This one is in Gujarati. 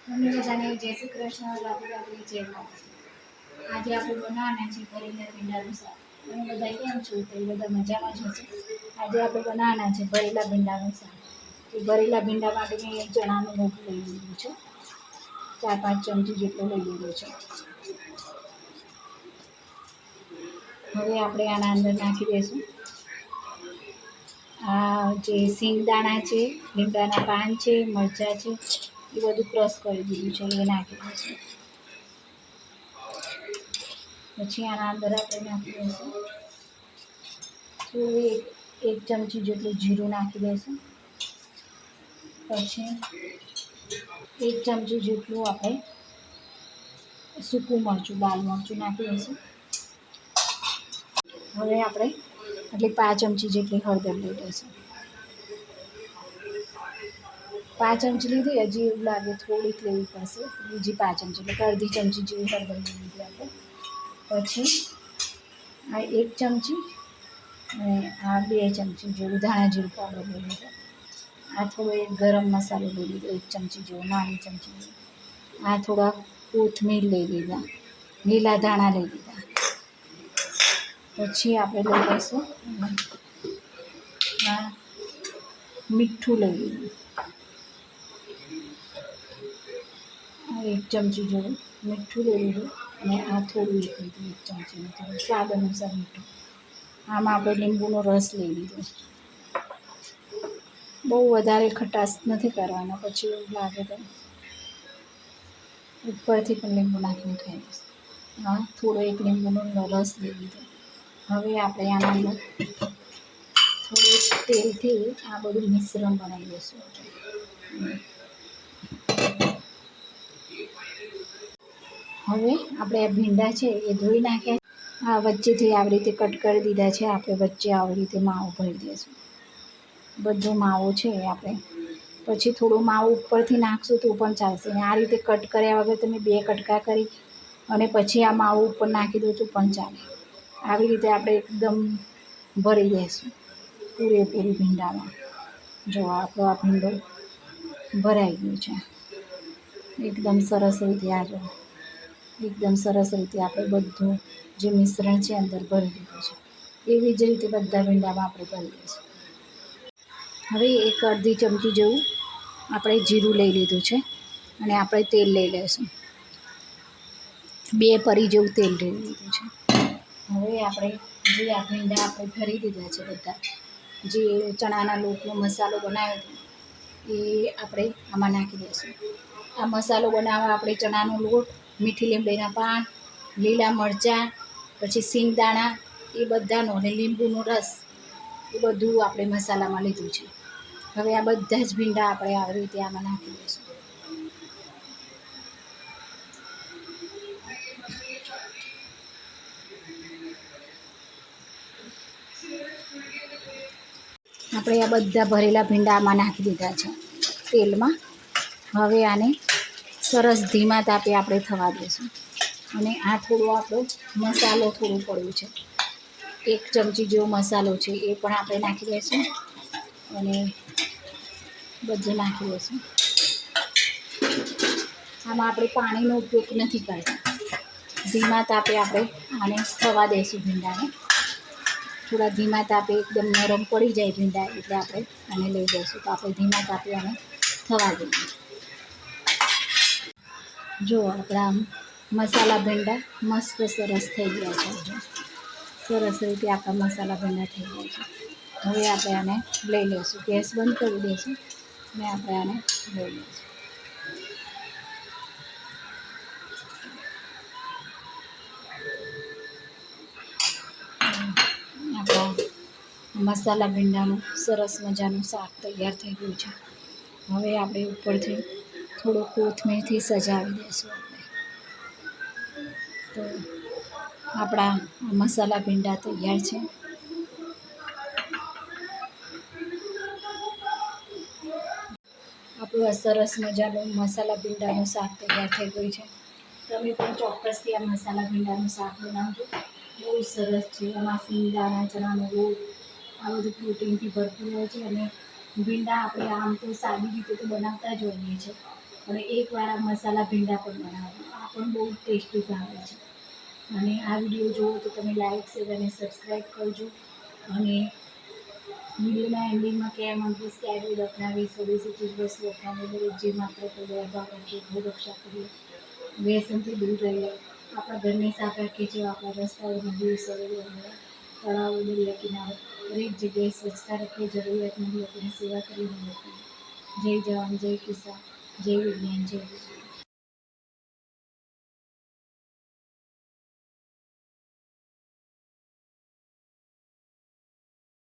તમને બધાને જય શ્રી કૃષ્ણ, રાધે રાધે, જય માતાજી. આજે આપણે બનાવવાના છે ભરેલા ભીંડાનું શાક. તમે બધા કેમ છો? તો એ બધા મજામાં જ હશે. આજે આપણે બનાવવાના છે ભરેલા ભીંડાનું શાક. એ ભરેલા ભીંડા માટે મેં ચણાનું લોટ લઈ લીધું છે, 4-5 ચમચી જેટલો લઈ લીધો છે. હવે આપણે આના અંદર નાખી દઈશું આ જે સિંગદાણા છે, લીમડાના પાન છે, મરચાં છે, એ બધું ક્રશ કરી દીધું છે, એ નાખી દઈશું. પછી આના અંદર આપણે નાખી દઈશું થોડું 1 ચમચી જેટલું જીરું નાખી દઈશું. પછી 1 ચમચી જેટલું આપણે સૂકું મરચું, લાલ મરચું નાખી દઈશું. હવે આપણે આટલી 5 ચમચી જેટલી હળદર લઈ લઈશું. 5 ચમચી લીધી, હજી એવું લાગે થોડીક લેવી પડશે, બીજી 5 ચમચી એટલે અડધી ચમચી જેવી હળદર લઈ લીધી આપણે. પછી આ 1 ચમચી અને આ 2 ચમચી જેવું ધાણા જીરું પાવડર લઈ લીધો. આ થોડો એક ગરમ મસાલો લઈ લીધો, 1 ચમચી જેવો, નાની ચમચી જેવો. આ થોડા કોથમીર લઈ લીધા, લીલા ધાણા લઈ લીધા. પછી આપણે લઈ લઈશું આ મીઠું લઈ લીધું, 1 ચમચી જેવું મીઠું લઈ લીધું. અને આ થોડું લીધું 1 ચમચી, થોડું સ્વાદ અનુસાર મીઠું. આમાં આપણે લીંબુનો રસ લઈ લીધો. બહુ વધારે ખટાશ નથી કરવાના, પછી એવું લાગે તો ઉપરથી પણ લીંબુ નાખીને ખાઈ દઈશું. હા, થોડો 1 લીંબુનો રસ લઈ લીધો. હવે આપણે આના અંદર થોડું તેલથી આ બધું મિશ્રણ બનાવી દઈશું. હવે આપણે આ ભીંડા છે એ ધોઈ નાખ્યા, આ વચ્ચેથી આવી રીતે કટ કરી દીધા છે. આપણે વચ્ચે આવી રીતે માવો ભરી દઈશું. બધો માવો છે આપણે પછી થોડું માવું ઉપરથી નાખશું તો પણ ચાલશે. અને આ રીતે કટ કર્યા વગર તમે 2 કટકા કરી અને પછી આ માવું ઉપર નાખી દો તો પણ ચાલે. આવી રીતે આપણે એકદમ ભરી દઈશું પૂરેપૂરી ભીંડામાં. જો આપણો આ ભીંડો ભરાઈ ગયો છે એકદમ સરસ રીતે. આ જો એકદમ સરસ રીતે આપણે બધું જે મિશ્રણ છે અંદર ભરી દીધું છે. એવી જ રીતે બધા ભીંડામાં આપણે ભરી દઈશું. હવે 1 અડધી ચમચી જેવું આપણે જીરું લઈ લીધું છે અને આપણે તેલ લઈ લઈશું. 2 પરી જેવું તેલ લઈ લીધું છે. હવે આપણે જે આ ભીંડા આપણે ભરી દીધા છે બધા, જે ચણાના લોટનો મસાલો બનાવ્યો હતો એ આપણે આમાં નાખી દઈશું. આ મસાલો બનાવવા આપણે ચણાનો લોટ, મીઠી લીમડીના પાન, લીલા મરચાં, પછી સિંગદાણા એ બધાનો અને લીંબુનો રસ એ બધું આપણે મસાલામાં લીધું છે. હવે આ બધા જ ભીંડા આપણે આવી રીતે આમાં નાખી દઈશું. આપણે આ બધા ભરેલા ભીંડા આમાં નાખી દીધા છે તેલમાં. હવે આને સરસ ધીમા તાપે આપણે થવા દઈશું. અને આ થોડો આપણો મસાલો થોડું પડ્યું છે, 1 ચમચી જેવો મસાલો છે, એ પણ આપણે નાખી દઈશું. અને બધું નાખી દઈશું. આમાં આપણે પાણીનો ઉપયોગ નથી કરતા. ધીમા તાપે આપણે આને થવા દઈશું ભીંડાને. થોડા ધીમા તાપે એકદમ નરમ પડી જાય ભીંડા એટલે આપણે આને લઈ જઈશું. તો આપણે ધીમા તાપે આને થવા દઈએ. જો આપણા મસાલા ભીંડા મસ્ત સરસ થઈ ગયા છે. જો સરસ રીતે આપણા મસાલા ભીંડા થઈ ગયા છે. હવે આપણે આને લઈ લઈશું. ગેસ બંધ કરી દઈશું અને આપણે આને લઈ લઈશું. આપણા મસાલા ભીંડાનું સરસ મજાનું શાક તૈયાર થઈ ગયું છે. હવે આપણે ઉપરથી થોડો કોથમીરથી સજાવી દઈશું. તો આપણા મસાલા ભીંડા તૈયાર છે. આપણું આ સરસ મજાનું મસાલા ભીંડાનું શાક તૈયાર થઈ ગયું છે. તમે પણ ચોક્કસથી આ મસાલા ભીંડાનું શાક બનાવજો. બહુ સરસ છે. એમાં સિંગદાણા, ચણાનો લોટ આ બધું પ્રોટીનથી ભરપૂર હોય છે. અને ભીંડા આપણે આમ તો સાદી રીતે તો બનાવતા જ હોઈએ છીએ, અને એકવાર આ મસાલા ભીંડા પણ બનાવો, આ પણ બહુ ટેસ્ટી ભાવે છે. અને આ વિડીયો જુઓ તો તમે લાઈક શેર અને સબસ્ક્રાઈબ કરજો. અને વિડીયોના એન્ડિંગમાં કહેવા માંગીશ કે આયુર્વેદ અપનાવી સ્વદેશી ચીજવસ્તુ અપનાવી દરેક જેમ આપણે કોઈ ભાવ કે રક્ષા કરીએ, વ્યસનથી દૂર રહીએ, આપણા ઘરની સાફ રાખીએ છીએ, આપણા રસ્તાઓ, નદીઓ, સરોવરો, તળાવો, દરિયા કિનારો દરેક જગ્યાએ સ્વચ્છતા રાખીએ, જરૂરિયાતમંદ લોકોની સેવા કરીને રાખીએ. જય જવાન, જય કિસાન, જય વિજ્ઞાન, જય વિજ્ઞાન.